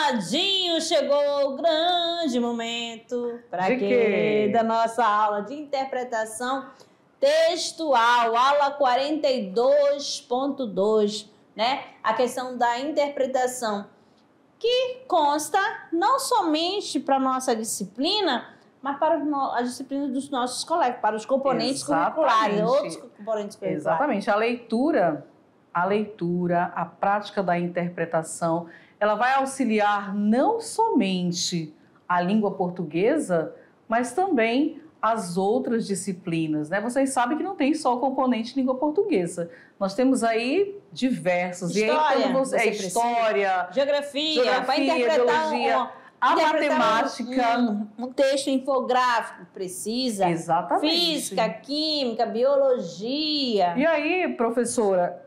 Amadinho, chegou o grande momento para quê? Da nossa aula de interpretação textual, aula 42.2, né? A questão da interpretação, que consta não somente para a nossa disciplina, mas para a disciplina dos nossos colegas, para os componentes curriculares, outros componentes curriculares. Exatamente. A leitura, a prática da interpretação, ela vai auxiliar não somente a língua portuguesa, mas também as outras disciplinas, né? Vocês sabem que não tem só o componente língua portuguesa. Nós temos aí diversos. História, geografia, para interpretar biologia, a matemática. Um texto infográfico precisa. Exatamente. Física, química, biologia. E aí,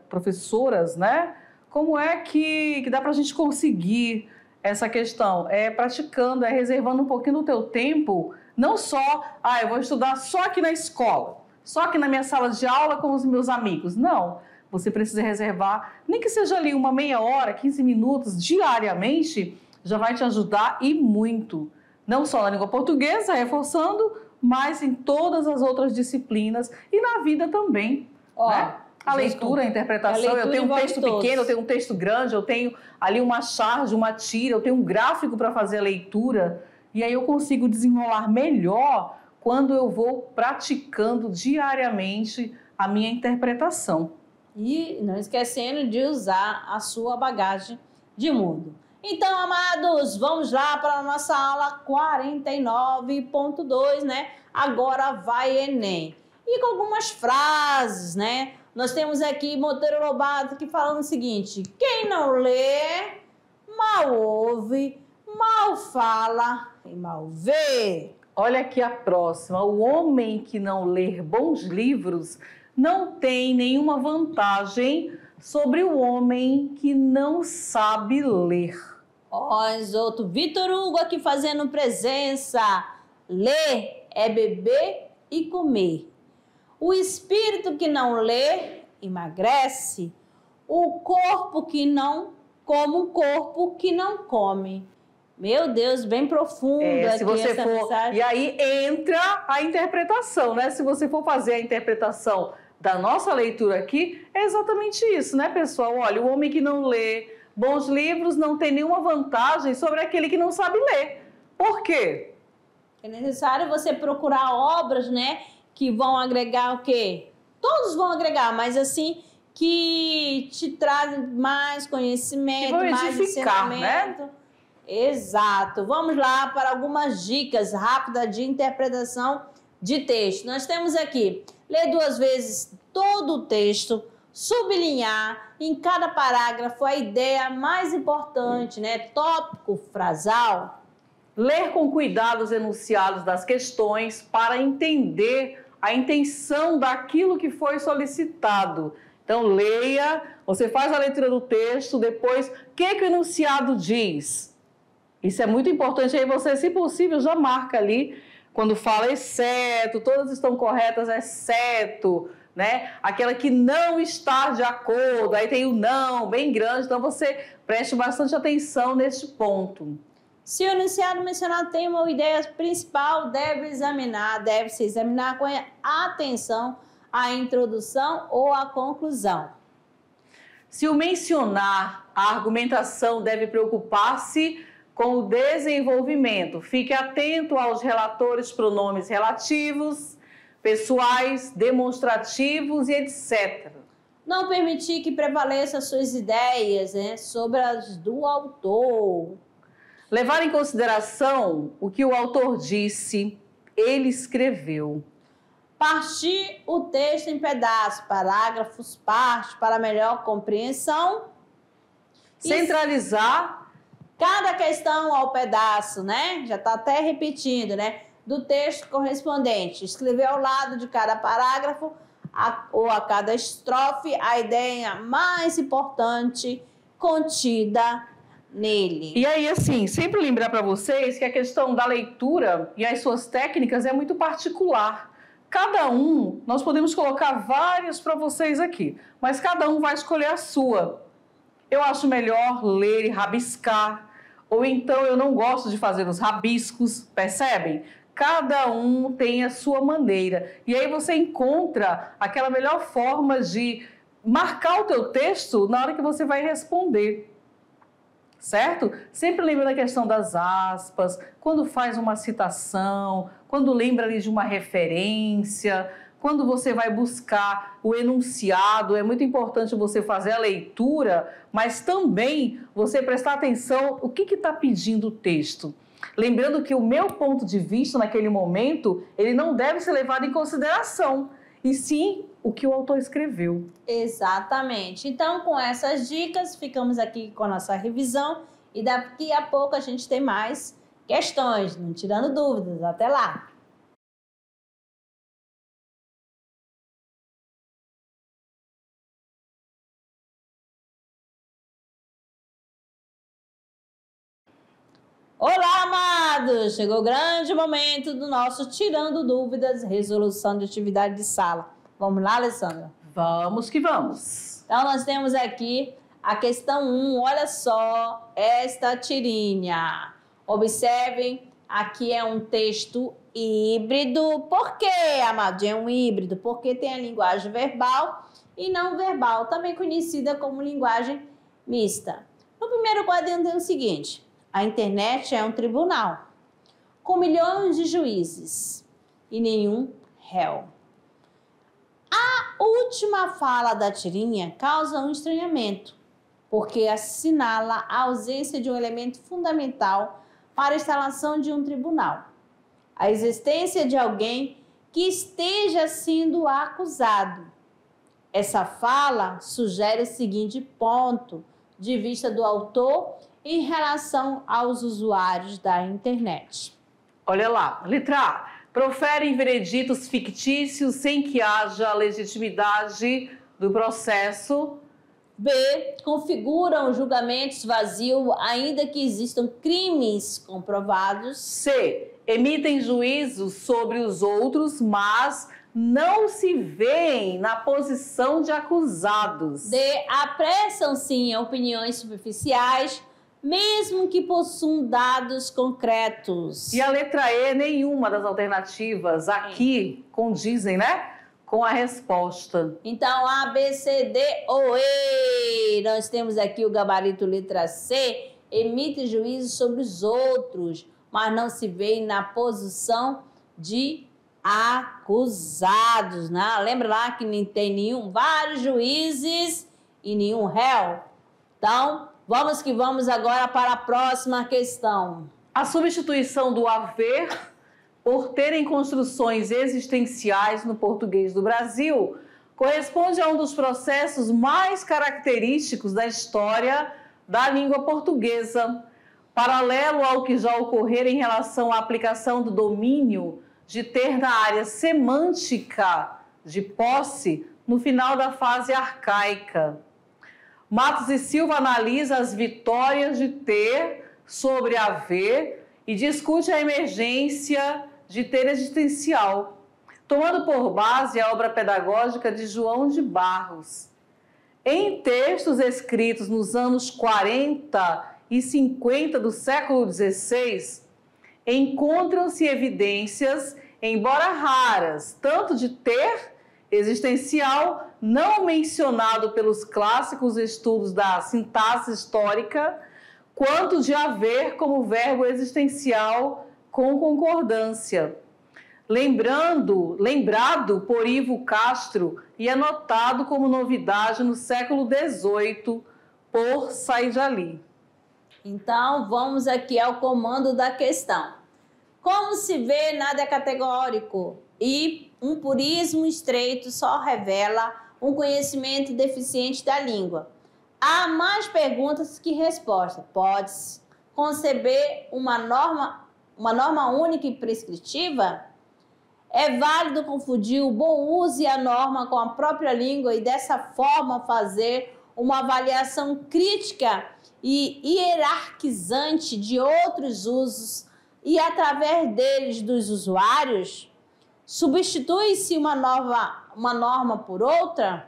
professoras, né? Como é que dá para a gente conseguir essa questão? É praticando, é reservando um pouquinho do teu tempo, não só, eu vou estudar só aqui na escola, só aqui na minha sala de aula com os meus amigos. Não, você precisa reservar, nem que seja ali uma meia hora, 15 minutos diariamente, já vai te ajudar e muito. Não só na língua portuguesa, reforçando, mas em todas as outras disciplinas e na vida também, né? A leitura, a interpretação, eu tenho um texto pequeno, eu tenho um texto grande, eu tenho ali uma charge, uma tira, eu tenho um gráfico para fazer a leitura, e aí eu consigo desenrolar melhor quando eu vou praticando diariamente a minha interpretação. E não esquecendo de usar a sua bagagem de mundo. Então, amados, vamos lá para a nossa aula 49.2, né? Agora vai Enem. E com algumas frases, né? Nós temos aqui Monteiro Lobato que falando o seguinte: quem não lê, mal ouve, mal fala e mal vê. Olha aqui a próxima. O homem que não lê bons livros não tem nenhuma vantagem sobre o homem que não sabe ler. Outro Vitor Hugo aqui fazendo presença. Ler é beber e comer. O espírito que não lê emagrece, o corpo que não come, o corpo que não come. Meu Deus, bem profundo aqui se você essa for, mensagem. E aí entra a interpretação, né? Se você for fazer a interpretação da nossa leitura aqui, é exatamente isso, né, pessoal? Olha, o homem que não lê bons livros não tem nenhuma vantagem sobre aquele que não sabe ler. Por quê? É necessário você procurar obras, né, que vão agregar o quê? Todos vão agregar, mas assim, que te trazem mais conhecimento, mais ensinamento. Né? Exato. Vamos lá para algumas dicas rápidas de interpretação de texto. Nós temos aqui, ler 2 vezes todo o texto, sublinhar em cada parágrafo a ideia mais importante, né? Tópico, frasal. Ler com cuidado os enunciados das questões para entender a intenção daquilo que foi solicitado. Então, leia, você faz a leitura do texto, depois, o que o enunciado diz? Isso é muito importante, aí você, se possível, já marca ali, quando fala exceto, todas estão corretas, exceto, né? Aquela que não está de acordo, aí tem o não, bem grande, então você preste bastante atenção neste ponto. Se o enunciado mencionado tem uma ideia principal, deve-se examinar com atenção a introdução ou a conclusão. Se o mencionar, a argumentação deve preocupar-se com o desenvolvimento. Fique atento aos relatores, pronomes relativos, pessoais, demonstrativos e etc. Não permitir que prevaleçam suas ideias, né, sobre as do autor. Levar em consideração o que o autor disse, ele escreveu. Partir o texto em pedaços, parágrafos, partes, para melhor compreensão. Centralizar cada questão ao pedaço, né? Já está até repetindo, né? Do texto correspondente. Escrever ao lado de cada parágrafo ou a cada estrofe a ideia mais importante contida nele. E aí, assim, sempre lembrar para vocês que a questão da leitura e as suas técnicas é muito particular. Cada um, nós podemos colocar várias para vocês aqui, mas cada um vai escolher a sua. Eu acho melhor ler e rabiscar, ou então eu não gosto de fazer os rabiscos, percebem? Cada um tem a sua maneira. E aí você encontra aquela melhor forma de marcar o teu texto na hora que você vai responder. Certo? Sempre lembra da questão das aspas, quando faz uma citação, quando lembra ali de uma referência, quando você vai buscar o enunciado, é muito importante você fazer a leitura, mas também você prestar atenção o que está pedindo o texto. Lembrando que o meu ponto de vista naquele momento, ele não deve ser levado em consideração, e sim o que o autor escreveu. Exatamente. Então, com essas dicas, ficamos aqui com a nossa revisão e daqui a pouco a gente tem mais questões, não tirando dúvidas. Até lá! Olá, amados! Chegou o grande momento do nosso Tirando Dúvidas, resolução de atividade de sala. Vamos lá, Alessandra? Vamos que vamos! Então, nós temos aqui a questão 1. Olha só esta tirinha. Observem, aqui é um texto híbrido. Por quê, amado? É um híbrido porque tem a linguagem verbal e não verbal, também conhecida como linguagem mista. No primeiro quadrinho tem o seguinte: a internet é um tribunal com milhões de juízes e nenhum réu. A última fala da tirinha causa um estranhamento, porque assinala a ausência de um elemento fundamental para a instalação de um tribunal: a existência de alguém que esteja sendo acusado. Essa fala sugere o seguinte ponto de vista do autor em relação aos usuários da internet. Olha lá, letra A. Proferem vereditos fictícios sem que haja legitimidade do processo. B. Configuram julgamentos vazios, ainda que existam crimes comprovados. C. Emitem juízos sobre os outros, mas não se veem na posição de acusados. D. Apressam-se em opiniões superficiais, mesmo que possuam dados concretos. E a letra E, nenhuma das alternativas aqui condizem, né, com a resposta. Então, A, B, C, D ou E. Nós temos aqui o gabarito letra C. Emite juízo sobre os outros, mas não se vê na posição de acusados, né? Lembra lá que nem tem vários juízes e nenhum réu? Então, vamos que vamos agora para a próxima questão. A substituição do haver por terem construções existenciais no português do Brasil corresponde a um dos processos mais característicos da história da língua portuguesa, paralelo ao que já ocorrera em relação à aplicação do domínio de ter na área semântica de posse no final da fase arcaica. Matos e Silva analisa as vitórias de ter sobre haver e discute a emergência de ter existencial, tomando por base a obra pedagógica de João de Barros. Em textos escritos nos anos 40 e 50 do século XVI, encontram-se evidências, embora raras, tanto de ter existencial, não mencionado pelos clássicos estudos da sintaxe histórica, quanto de haver como verbo existencial com concordância. Lembrado por Ivo Castro e anotado como novidade no século XVIII por Said Ali. Então, vamos aqui ao comando da questão. Como se vê, nada é categórico e um purismo estreito só revela um conhecimento deficiente da língua. Há mais perguntas que respostas. Pode-se conceber uma norma única e prescritiva? É válido confundir o bom uso e a norma com a própria língua e dessa forma fazer uma avaliação crítica e hierarquizante de outros usos e através deles dos usuários? Substitui-se uma norma por outra?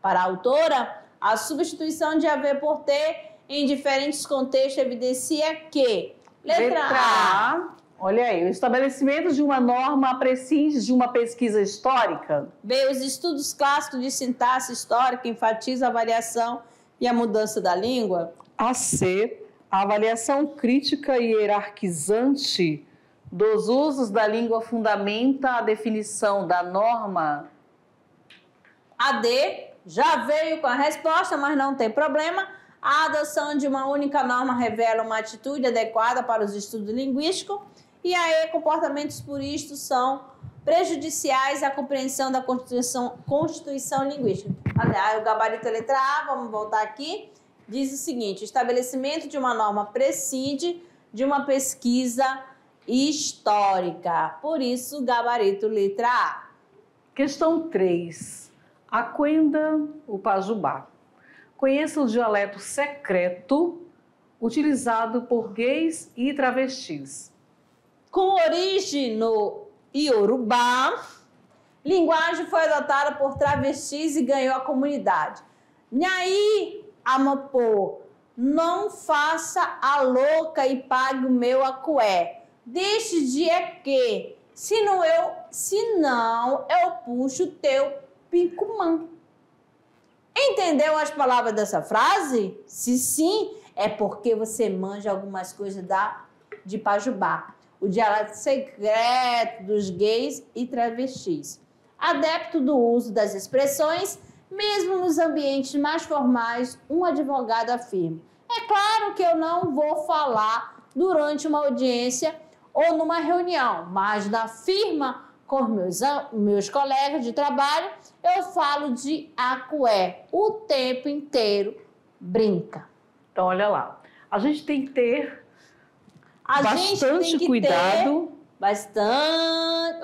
Para a autora, a substituição de haver por ter em diferentes contextos evidencia que... Letra A. Olha aí, o estabelecimento de uma norma prescinde de uma pesquisa histórica. B. Os estudos clássicos de sintaxe histórica enfatizam a variação e a mudança da língua. A C. A avaliação crítica e hierarquizante dos usos da língua fundamenta a definição da norma. A D. Já veio com a resposta, mas não tem problema. A adoção de uma única norma revela uma atitude adequada para os estudos linguísticos. E aí, comportamentos por isto são prejudiciais à compreensão da constituição linguística. Aí, o gabarito letra A, vamos voltar aqui, diz o seguinte: o estabelecimento de uma norma prescinde de uma pesquisa histórica. Por isso, gabarito letra A. Questão 3. Aquenda o Pajubá. Conheça o dialeto secreto utilizado por gays e travestis. Com origem no Iorubá, linguagem foi adotada por travestis e ganhou a comunidade. Nhaí Amapô, não faça a louca e pague o meu acué. Deixe de é que, senão eu puxo teu pincumã. Entendeu as palavras dessa frase? Se sim, é porque você manja algumas coisas de Pajubá. O dialeto secreto dos gays e travestis. Adepto do uso das expressões, mesmo nos ambientes mais formais, um advogado afirma: é claro que eu não vou falar durante uma audiência ou numa reunião, mas na firma com meus colegas de trabalho, eu falo de acué o tempo inteiro. Brinca. Então, olha lá. A gente tem que ter bastante cuidado. Bastante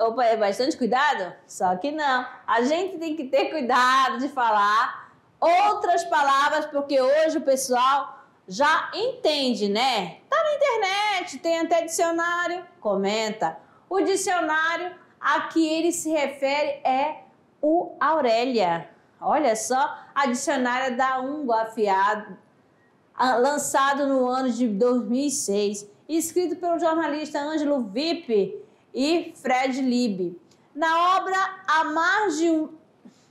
cuidado? Só que não. A gente tem que ter cuidado de falar outras palavras, porque hoje o pessoal já entende, né? Tá na internet, tem até dicionário. Comenta. O dicionário a que ele se refere é o Aurélia. Olha só, a dicionária da Ungo Afiado, lançado no ano de 2006, escrito pelo jornalista Ângelo Vippe e Fred Lieb. Na obra, há mais de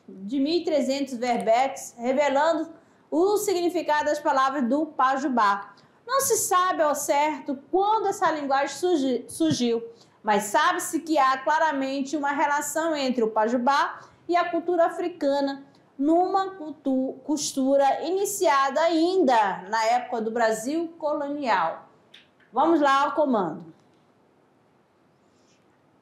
1.300 verbetes, revelando o significado das palavras do Pajubá. Não se sabe ao certo quando essa linguagem surgiu, mas sabe-se que há claramente uma relação entre o Pajubá e a cultura africana, numa costura iniciada ainda na época do Brasil colonial. Vamos lá ao comando.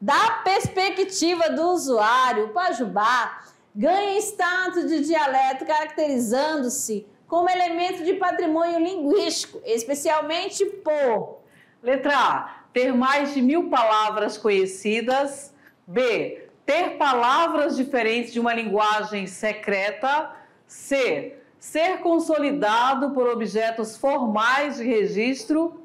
Da perspectiva do usuário, o Pajubá ganha status de dialeto, caracterizando-se como elemento de patrimônio linguístico, especialmente por... Letra A. Ter mais de 1.000 palavras conhecidas. B. Ter palavras diferentes de uma linguagem secreta. C. Ser consolidado por objetos formais de registro.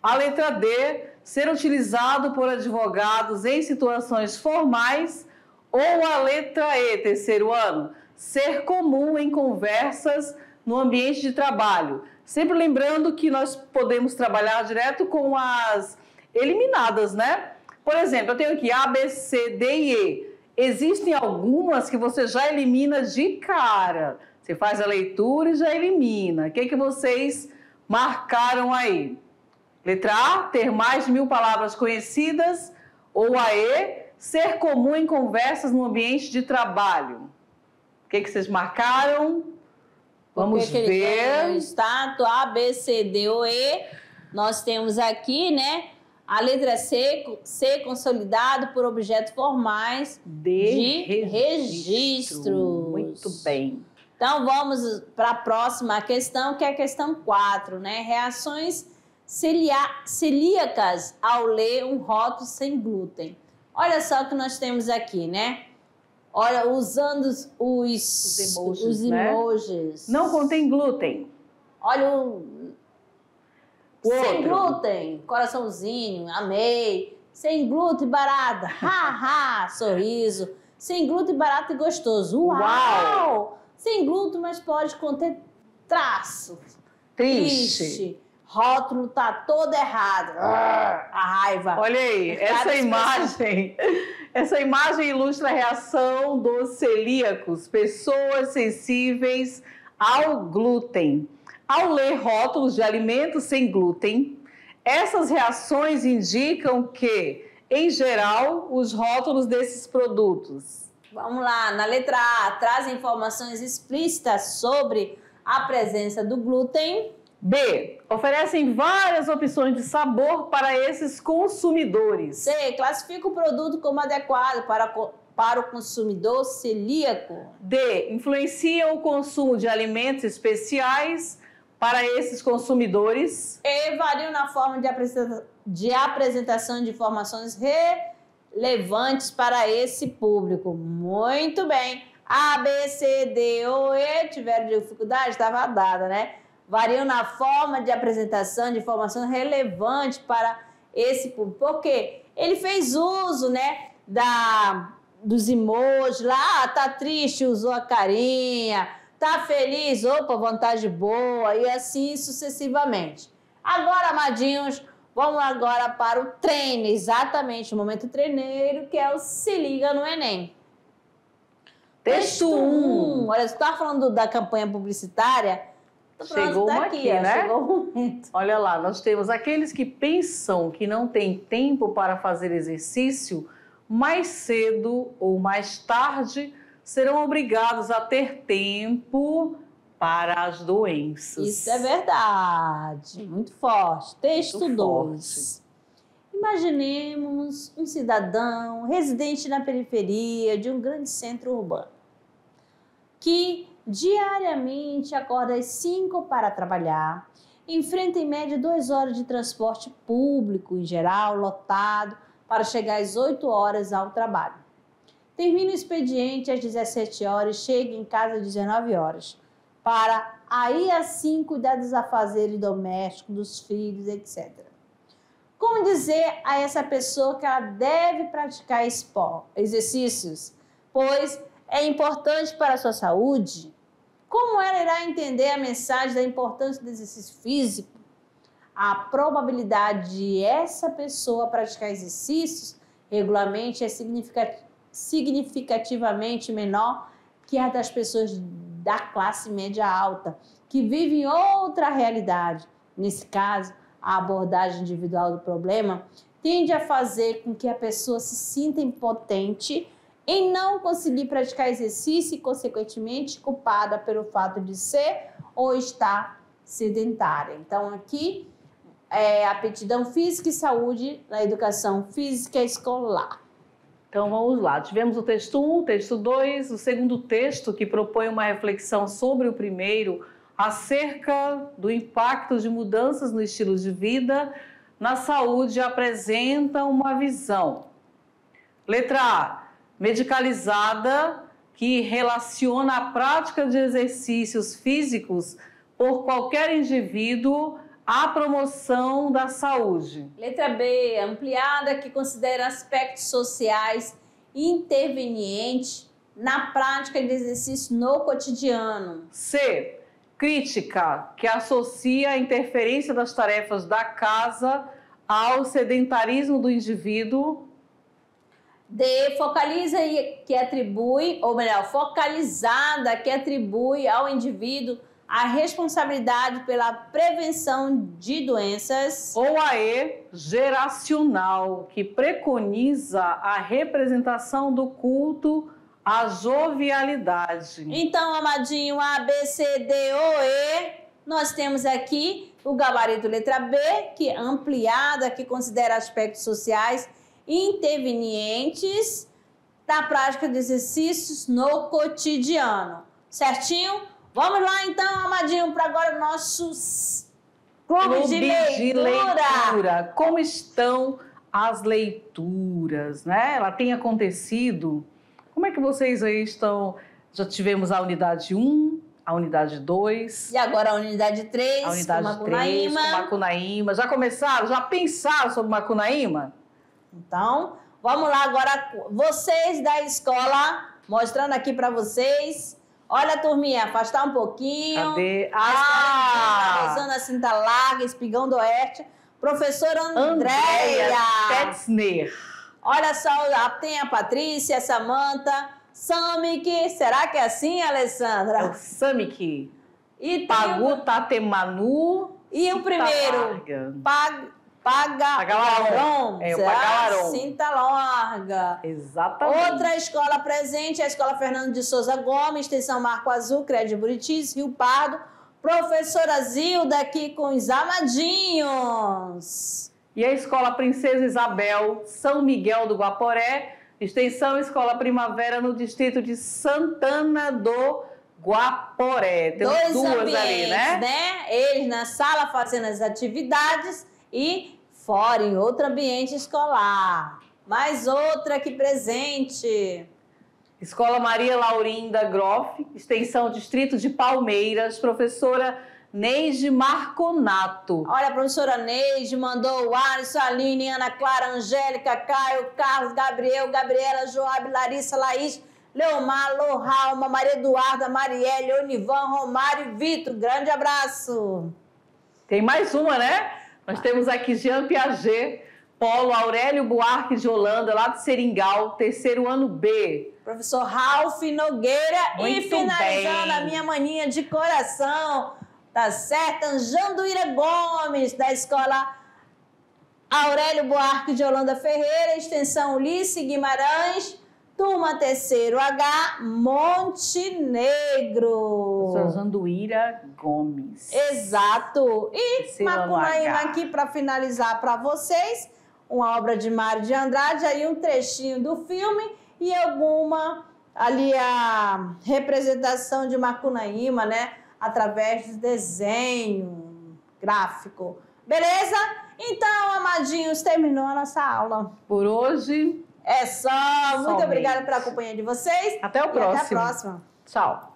A letra D. Ser utilizado por advogados em situações formais. Ou a letra E, terceiro ano. Ser comum em conversas no ambiente de trabalho. Sempre lembrando que nós podemos trabalhar direto com as eliminadas, né? Por exemplo, eu tenho aqui A, B, C, D e E. Existem algumas que você já elimina de cara. Você faz a leitura e já elimina. O que vocês marcaram aí? Letra A, ter mais de 1.000 palavras conhecidas. Ou a E, ser comum em conversas no ambiente de trabalho. O que vocês marcaram? Vamos ver. Estátua A, B, C, D ou E. Nós temos aqui, né? A letra C, ser consolidado por objetos formais de registro. Muito bem. Então, vamos para a próxima questão, que é a questão 4, né? Reações celíacas ao ler um rótulo sem glúten. Olha só o que nós temos aqui, né? Olha, usando os emojis. Não contém glúten. Olha sem glúten, coraçãozinho, amei. Sem glúten, barata, haha, sorriso. Sem glúten, barato e gostoso, uau! Sem glúten, mas pode conter traço. Triste. Rótulo tá todo errado. A raiva. Olha aí, essa imagem ilustra a reação dos celíacos, pessoas sensíveis ao glúten. Ao ler rótulos de alimentos sem glúten, essas reações indicam que, em geral, os rótulos desses produtos... Vamos lá, na letra A, traz informações explícitas sobre a presença do glúten. B, oferecem várias opções de sabor para esses consumidores. C, classifica o produto como adequado para o consumidor celíaco. D, influenciam o consumo de alimentos especiais para esses consumidores. E, variam na forma de apresentação de informações relevantes para esse público. Muito bem. A, B, C, D ou E tiveram dificuldade? Estava dada, né? Variam na forma de apresentação de informação relevante para esse público. Porque ele fez uso, né, dos emojis lá, tá triste, usou a carinha, tá feliz, opa, vontade boa, e assim sucessivamente. Agora, amadinhos, vamos agora para o treino, exatamente, o momento treineiro, que é o Se Liga no Enem. Texto 1. Olha, você estava falando da campanha publicitária... Chegou uma aqui, né? Chegou o momento. Olha lá, nós temos aqueles que pensam que não têm tempo para fazer exercício, mais cedo ou mais tarde serão obrigados a ter tempo para as doenças. Isso é verdade, muito forte. Texto 2. Imaginemos um cidadão residente na periferia de um grande centro urbano que diariamente acorda às 5 para trabalhar, enfrenta em média 2 horas de transporte público, em geral, lotado, para chegar às 8 horas ao trabalho. Termina o expediente às 17 horas, chega em casa às 19 horas, para aí assim cuidar dos afazeres domésticos, dos filhos, etc. Como dizer a essa pessoa que ela deve praticar exercícios, pois é importante para a sua saúde? Como ela irá entender a mensagem da importância do exercício físico? A probabilidade de essa pessoa praticar exercícios regularmente é significativamente menor que a das pessoas da classe média alta, que vivem outra realidade. Nesse caso, a abordagem individual do problema tende a fazer com que a pessoa se sinta impotente em não conseguir praticar exercício e, consequentemente, culpada pelo fato de ser ou estar sedentária. Então, aqui é aptidão física e saúde na educação física escolar. Então, vamos lá. Tivemos o texto 1, o texto 2, o segundo texto, que propõe uma reflexão sobre o primeiro, acerca do impacto de mudanças no estilo de vida na saúde, apresenta uma visão. Letra A. Medicalizada, que relaciona a prática de exercícios físicos por qualquer indivíduo à promoção da saúde. Letra B, ampliada, que considera aspectos sociais intervenientes na prática de exercício no cotidiano. C, crítica, que associa a interferência das tarefas da casa ao sedentarismo do indivíduo. D, focaliza que atribui, ou melhor, focalizada que atribui ao indivíduo a responsabilidade pela prevenção de doenças. Ou a E, geracional, que preconiza a representação do culto à jovialidade. Então, amadinho, A, B, C, D ou E, nós temos aqui o gabarito letra B, que é ampliada, que considera aspectos sociais intervenientes na prática de exercícios no cotidiano. Certinho? Vamos lá então, amadinho, para agora nossos clubes de leitura. Como estão as leituras, né? Ela tem acontecido. Como é que vocês aí estão? Já tivemos a unidade 1, a unidade 2. E agora a unidade 3, a unidade 3, com Macunaíma. Já começaram? Já pensaram sobre Macunaíma? Então, vamos lá agora, vocês da escola, mostrando aqui para vocês Olha, turminha, afastar um pouquinho. Cadê? Rosana Cinta Larga, Espigão do Oeste. Professora Andréia Petzner. Olha só, tem a Patrícia, Samanta, Samik. Será que é assim, Alessandra? É o Samik. E Pagu Tatemanu. E o primeiro? Pagalarão. É o Pagalarão. Cinta Larga. Exatamente. Outra escola presente é a Escola Fernando de Souza Gomes, extensão Marco Azul, Crédito Buritis, Rio Pardo. Professora Zilda aqui com os amadinhos. E a Escola Princesa Isabel, São Miguel do Guaporé, extensão Escola Primavera no distrito de Santana do Guaporé. Tem dois duas ambientes, ali, né? Eles na sala fazendo as atividades e fora em outro ambiente escolar. Mais outra aqui presente. Escola Maria Laurinda Groff, extensão Distrito de Palmeiras, professora Neide Marconato. Olha, a professora Neide mandou o Alisson, Aline, Ana Clara, Angélica, Caio, Carlos, Gabriel, Gabriela, Joab, Larissa, Laís, Leomar, Lohalma, Maria Eduarda, Marielle, Onivan, Romário e Vitor. Grande abraço. Tem mais uma, né? Nós temos aqui Jean Piaget, Polo Aurélio Buarque de Holanda, lá de Seringal, terceiro ano B. Professor Ralph Nogueira. Muito e finalizando bem. a minha maninha de coração, tá certo? Janduíra Gomes, da escola Aurélio Buarque de Holanda Ferreira, extensão Ulisses Guimarães, turma terceiro H, Montenegro. Professora Janduíra Gomes. Exato. E Macunaíma aqui para finalizar para vocês, uma obra de Mário de Andrade, aí um trechinho do filme e alguma ali a representação de Macunaíma, né? Através do desenho gráfico. Beleza? Então, amadinhos, terminou a nossa aula. Por hoje é só. Muito obrigada pela companhia de vocês. Até o próximo. Até a próxima. Tchau.